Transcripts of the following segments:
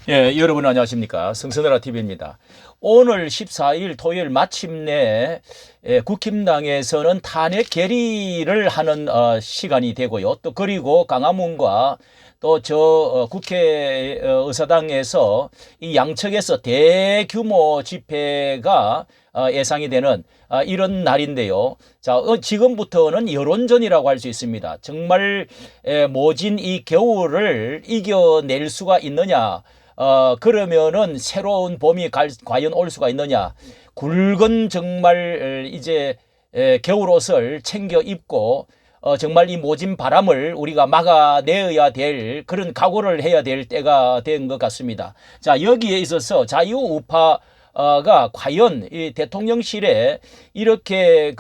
예, 여러분 안녕하십니까. 성선회라 TV입니다. 오늘 14일 토요일 마침내 국힘당에서는 탄핵 결의를 하는 시간이 되고요. 또 그리고 강화문과 또 국회의사당에서 이 양측에서 대규모 집회가 예상이 되는 이런 날인데요. 자, 지금부터는 여론전이라고 할 수 있습니다. 정말 모진 이 겨울을 이겨낼 수가 있느냐? 그러면은 새로운 봄이 과연 올 수가 있느냐. 굵은 정말 이제 겨울옷을 챙겨 입고 정말 이 모진 바람을 우리가 막아내야 될 그런 각오를 해야 될 때가 된 것 같습니다. 자, 여기에 있어서 자유우파가 과연 이 대통령실에 이렇게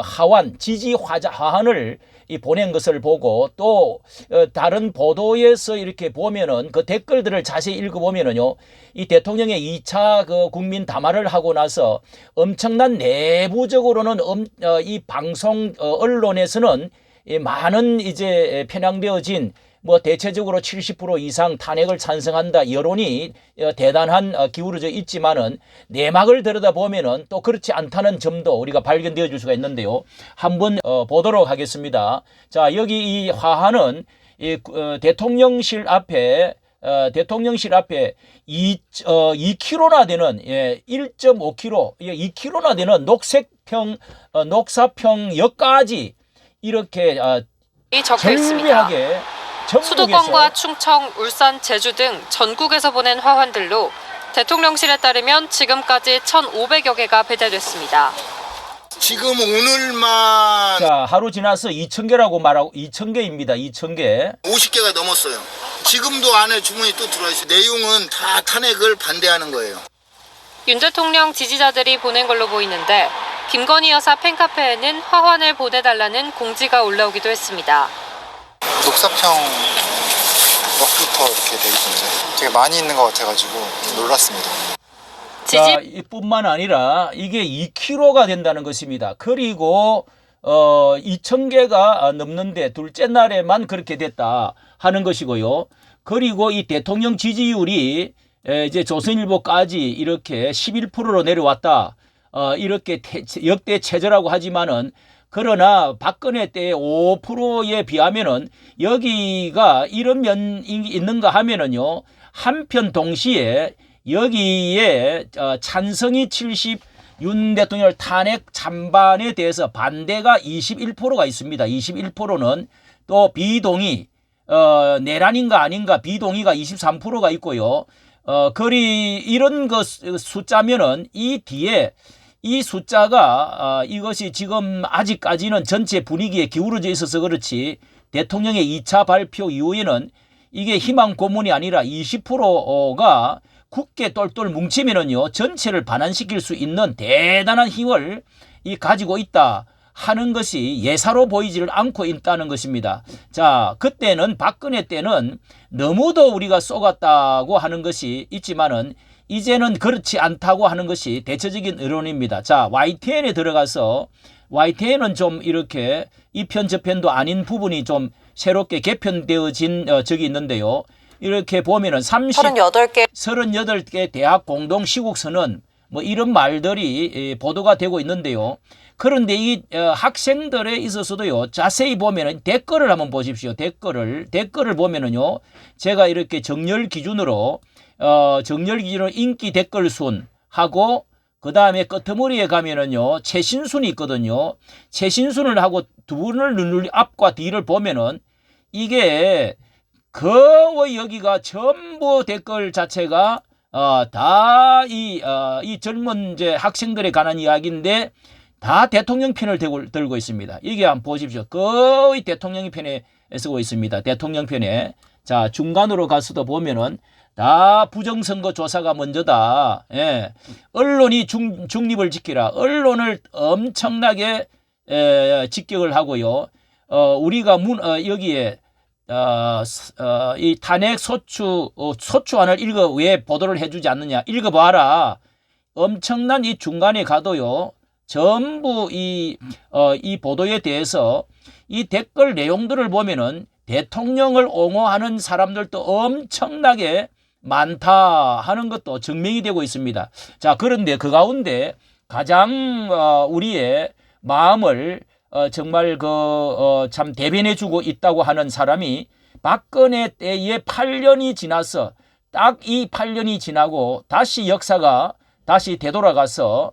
하환, 지지 하한을 보낸 것을 보고 또 다른 보도에서 이렇게 보면은 그 댓글들을 자세히 읽어보면은요, 이 대통령의 2차 국민 담화를 하고 나서 엄청난 내부적으로는 이 방송 언론에서는 많은 이제 편향되어진 대체적으로 70% 이상 탄핵을 찬성한다 여론이 대단한 기울어져 있지만은 내막을 들여다보면은 또 그렇지 않다는 점도 우리가 발견되어 줄 수가 있는데요. 한번 보도록 하겠습니다. 자, 여기 이 화환은 대통령실 앞에 2km나 되는 1.5km, 2km나 되는 녹사평역까지 이렇게 절묘하게 수도권과 충청, 울산, 제주 등 전국에서 보낸 화환들로 대통령실에 따르면 지금까지 1,500여 개가 배달됐습니다. 지금 오늘만 자, 하루 지나서 2,000개라고 말하고 2,000개입니다. 2,000개. 50개가 넘었어요. 지금도 안에 주문이 또 들어와 있어요. 내용은 다 탄핵을 반대하는 거예요. 윤 대통령 지지자들이 보낸 걸로 보이는데 김건희 여사 팬카페에는 화환을 보내달라는 공지가 올라오기도 했습니다. 녹사평 역부터 이렇게 돼 있던데 되게 많이 있는 것 같아가지고 놀랐습니다. 자, 이뿐만 아니라 이게 2kg가 된다는 것입니다. 그리고 2,000개가 넘는데 둘째 날에만 그렇게 됐다 하는 것이고요. 그리고 이 대통령 지지율이 이제 조선일보까지 이렇게 11%로 내려왔다. 이렇게 역대 최저라고 하지만은 그러나 박근혜 때의 5%에 비하면은 여기가 이런 면이 있는가 하면은요, 한편 동시에 여기에 찬성이 70, 윤 대통령 탄핵 찬반에 대해서 반대가 21%가 있습니다. 21%는 또 비동의, 내란인가 아닌가 비동의가 23%가 있고요. 이런 숫자면은 이 뒤에 이 숫자가 이것이 지금 아직까지는 전체 분위기에 기울어져 있어서 그렇지 대통령의 2차 발표 이후에는 이게 희망 고문이 아니라 20%가 굳게 똘똘 뭉치면은요 전체를 반환시킬 수 있는 대단한 힘을 가지고 있다 하는 것이 예사로 보이지를 않고 있다는 것입니다. 자, 그때는 박근혜 때는 너무도 우리가 쏘갔다고 하는 것이 있지만은 이제는 그렇지 않다고 하는 것이 대체적인 의론입니다. 자, YTN에 들어가서 YTN은 좀 이렇게 이편 저편도 아닌 부분이 좀 새롭게 개편되어진 적이 있는데요. 이렇게 보면은 38개 대학 공동 시국선언 이런 말들이 보도가 되고 있는데요. 그런데 이 학생들에 있어서도요, 자세히 보면은 댓글을 한번 보십시오. 댓글을 보면은요, 제가 이렇게 정렬 기준으로 인기 댓글 순하고 그 다음에 끄트머리에 가면은요 최신순이 있거든요. 최신순을 하고 두 분을 누르 앞과 뒤를 보면은 이게 거의 여기가 전부 댓글 자체가 다 이 젊은 이제 학생들에 관한 이야기인데 다 대통령 편을 들고 있습니다. 이게 한번 보십시오. 거의 대통령 편에 쓰고 있습니다. 대통령 편에. 자, 중간으로 가서도 보면은 다 부정선거 조사가 먼저다. 예. 언론이 중립을 지키라. 언론을 엄청나게 직격을 하고요. 우리가 여기에 이 탄핵 소추안을 왜 보도를 해주지 않느냐. 읽어봐라. 엄청난 이 중간에 가도요. 전부 이 보도에 대해서 이 댓글 내용들을 보면은 대통령을 옹호하는 사람들도 엄청나게 많다 하는 것도 증명이 되고 있습니다. 자, 그런데 그 가운데 가장 우리의 마음을 정말 참 대변해주고 있다고 하는 사람이 박근혜 때에 8년이 지나서 딱 이 8년이 지나고 다시 역사가 다시 되돌아가서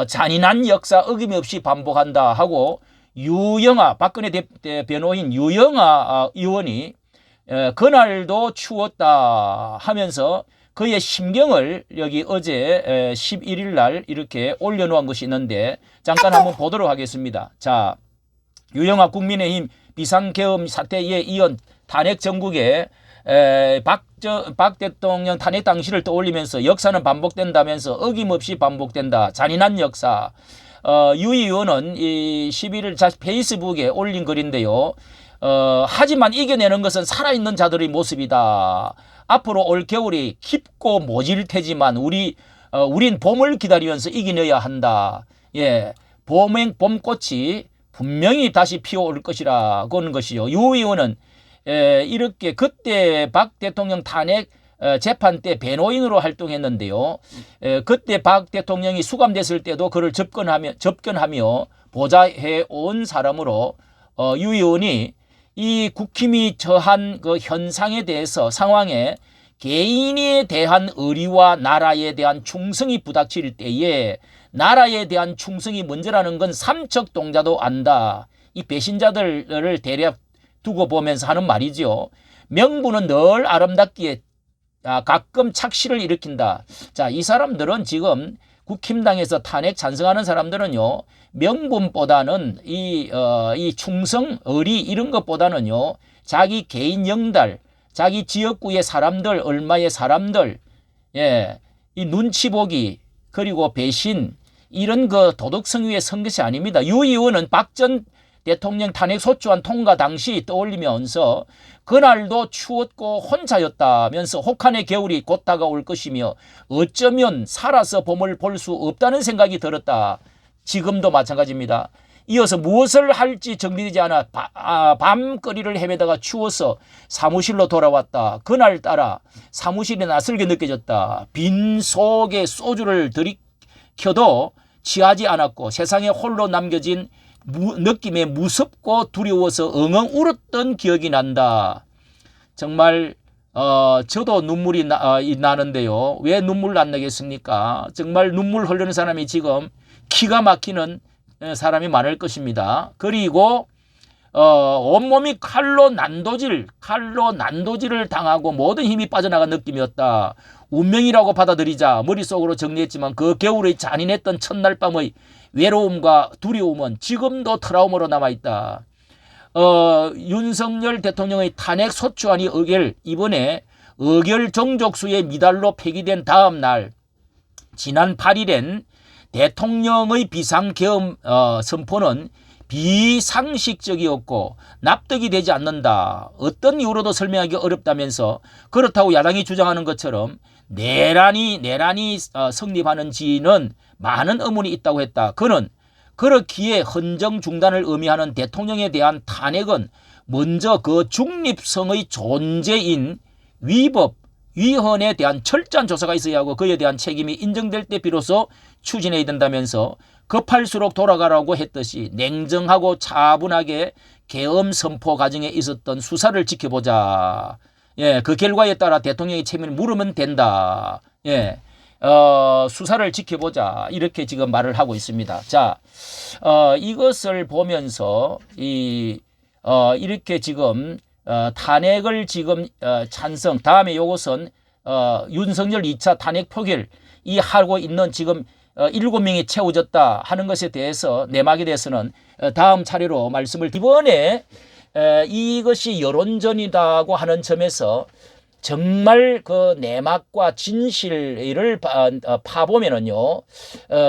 잔인한 역사 어김없이 반복한다 하고 유영아 박근혜 변호인 유영아 의원이 그날도 추웠다 하면서 그의 심경을 여기 어제 11일 날 이렇게 올려놓은 것이 있는데 잠깐 한번 보도록 하겠습니다. 자, 유영아 국민의힘 비상계엄 사태에 이은 탄핵 정국에 박 대통령 탄핵 당시를 떠올리면서 역사는 반복된다면서 어김없이 반복된다. 잔인한 역사. 유 의원은 이 11일 자신 페이스북에 올린 글인데요. 하지만 이겨내는 것은 살아있는 자들의 모습이다. 앞으로 올 겨울이 깊고 모질 테지만 우린 봄을 기다리면서 이겨내야 한다. 예, 봄꽃이 분명히 다시 피어올 것이라고 하는 것이요. 유 의원은 이렇게 그때 박 대통령 탄핵 재판 때 변호인으로 활동했는데요. 그때 박 대통령이 수감됐을 때도 그를 접견하며 보좌해 온 사람으로 유 의원이 이 국힘이 처한 그 현상에 대해서 상황에 개인에 대한 의리와 나라에 대한 충성이 부닥칠 때에 나라에 대한 충성이 먼저라는 건 삼척동자도 안다. 이 배신자들을 대략 두고 보면서 하는 말이죠. 명분은 늘 아름답기에 가끔 착시를 일으킨다. 자, 이 사람들은 지금 국힘당에서 탄핵 찬성하는 사람들은요, 명분보다는 이 충성, 의리 이런 것보다는요, 자기 개인 영달, 자기 지역구의 사람들, 얼마의 사람들, 예, 이 눈치 보기 그리고 배신 이런 그 도덕성 위에 선 것이 아닙니다. 유 의원은 박 전 대통령 탄핵 소추안 통과 당시 떠올리면서 그날도 추웠고 혼자였다면서 혹한의 겨울이 곧 다가올 것이며 어쩌면 살아서 봄을 볼 수 없다는 생각이 들었다. 지금도 마찬가지입니다. 이어서 무엇을 할지 정리되지 않아 밤거리를 헤매다가 추워서 사무실로 돌아왔다. 그날따라 사무실이 낯설게 느껴졌다. 빈속에 소주를 들이켜도 취하지 않았고 세상에 홀로 남겨진 느낌에 무섭고 두려워서 엉엉 울었던 기억이 난다. 정말 저도 눈물이 나는데요. 왜 눈물 안 나겠습니까? 정말 눈물 흘리는 사람이 지금 기가 막히는 사람이 많을 것입니다. 그리고 온몸이 칼로 난도질을 당하고 모든 힘이 빠져나간 느낌이었다. 운명이라고 받아들이자 머릿속으로 정리했지만 그 겨울의 잔인했던 첫날 밤의 외로움과 두려움은 지금도 트라우마로 남아있다. 윤석열 대통령의 탄핵 소추안이 이번에 의결 정족수의 미달로 폐기된 다음 날 지난 8일엔 대통령의 비상계엄 선포는 비상식적이었고 납득이 되지 않는다. 어떤 이유로도 설명하기 어렵다면서 그렇다고 야당이 주장하는 것처럼 내란이 성립하는지는 많은 의문이 있다고 했다. 그는 그렇기에 헌정 중단을 의미하는 대통령에 대한 탄핵은 먼저 그 중립성의 존재인 위헌에 대한 철저한 조사가 있어야 하고 그에 대한 책임이 인정될 때 비로소 추진해야 된다면서 급할수록 돌아가라고 했듯이 냉정하고 차분하게 계엄 선포 과정에 있었던 수사를 지켜보자. 예, 그 결과에 따라 대통령의 책임을 물으면 된다. 예, 수사를 지켜보자. 이렇게 지금 말을 하고 있습니다. 자, 이것을 보면서 이렇게 지금 탄핵을 지금 찬성. 다음에 요것은 윤석열 2차 탄핵 표결 이 하고 있는 지금 7명이 채워졌다 하는 것에 대해서 내막에 대해서는 다음 차례로 말씀을 이번에 이것이 여론전이라고 하는 점에서 정말 그 내막과 진실을 파보면은요,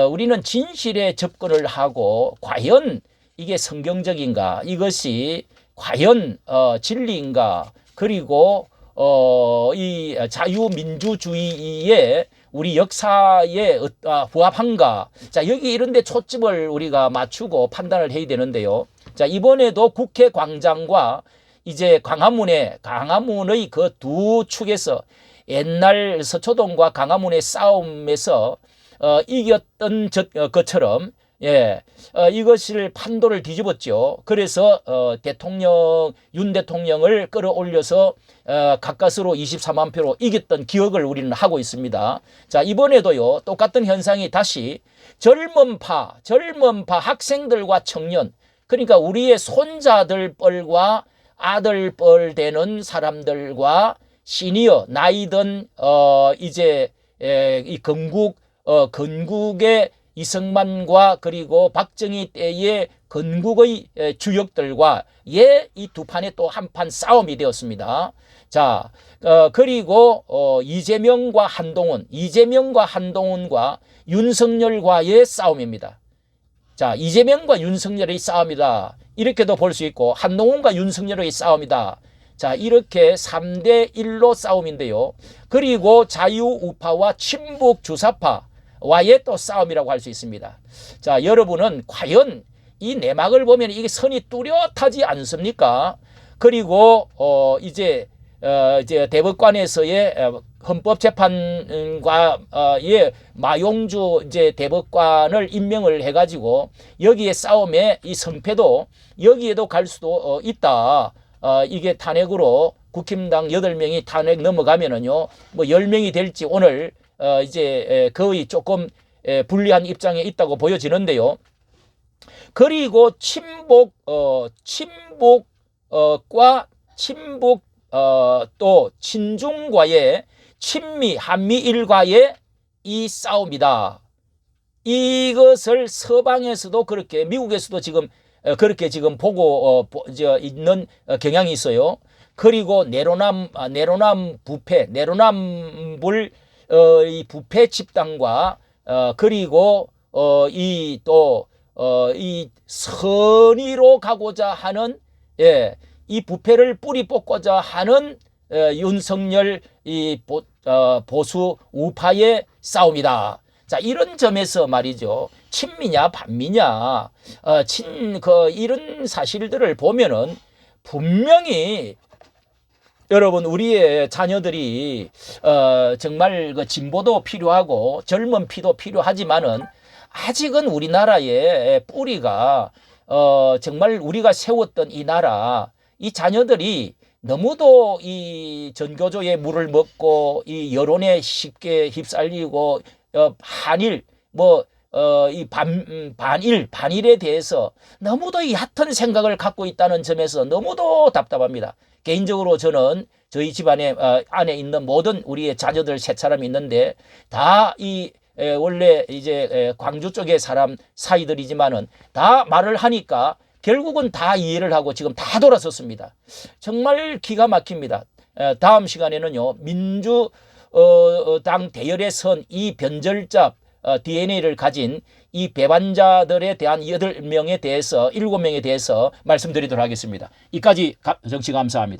우리는 진실에 접근을 하고 과연 이게 성경적인가, 이것이 과연 진리인가, 그리고 이 자유민주주의의 우리 역사에 부합한가. 자, 여기 이런 데 초점을 우리가 맞추고 판단을 해야 되는데요. 자, 이번에도 국회 광장과 이제 광화문의 그 두 축에서 옛날 서초동과 강화문의 싸움에서 이겼던 것처럼 이것을 판도를 뒤집었죠. 그래서 윤 대통령을 끌어올려서 가까스로 24만 표로 이겼던 기억을 우리는 하고 있습니다. 자, 이번에도요, 똑같은 현상이 다시 젊은 파 학생들과 청년, 그러니까 우리의 손자들 뻘과 아들 뻘 되는 사람들과 시니어 나이든 이제 이 건국의 이승만과 그리고 박정희 때의 건국의 주역들과 이 두 판의 또 한 판 싸움이 되었습니다. 자, 그리고 이재명과 한동훈과 윤석열과의 싸움입니다. 자, 이재명과 윤석열의 싸움이다. 이렇게도 볼 수 있고 한동훈과 윤석열의 싸움이다. 자, 이렇게 3대 1로 싸움인데요. 그리고 자유우파와 친북주사파와의 또 싸움이라고 할 수 있습니다. 자, 여러분은 과연 이 내막을 보면 이게 선이 뚜렷하지 않습니까? 그리고 이제 대법관에서의 헌법재판과의 마용주 이제 대법관을 임명을 해가지고 여기에 싸움에 이 성패도 여기에도 갈 수도 있다. 이게 탄핵으로 국힘당 8명이 탄핵 넘어가면은요, 뭐 10명이 될지 오늘 이제 거의 조금 불리한 입장에 있다고 보여지는데요. 그리고 또 친중과의 친미 한미일과의 이 싸움이다. 이것을 서방에서도 그렇게 미국에서도 지금 그렇게 지금 보고 있는 경향이 있어요. 그리고 내로남 부패, 내로남불 이 부패 집단과 그리고 이 선의로 가고자 하는 이 부패를 뿌리 뽑고자 하는 윤석열 보수 우파의 싸움이다. 자, 이런 점에서 말이죠. 친미냐 반미냐 이런 사실들을 보면은 분명히 여러분 우리의 자녀들이 정말 그 진보도 필요하고 젊은 피도 필요하지만은 아직은 우리나라의 뿌리가 정말 우리가 세웠던 이 나라 이 자녀들이 너무도 이 전교조의 물을 먹고 이 여론에 쉽게 휩쓸리고 한일 이 반일에 대해서 너무도 얕은 생각을 갖고 있다는 점에서 너무도 답답합니다. 개인적으로 저는 저희 집안에 안에 있는 모든 우리의 자녀들 3사람이 있는데 다 원래 이제 광주 쪽의 사람 사이들이지만은 다 말을 하니까 결국은 다 이해를 하고 지금 다 돌아섰습니다. 정말 기가 막힙니다. 다음 시간에는요, 민주당 대열에 선 이 변절자 DNA를 가진 이 배반자들에 대한 7명에 대해서 말씀드리도록 하겠습니다. 이까지 정치 감사합니다.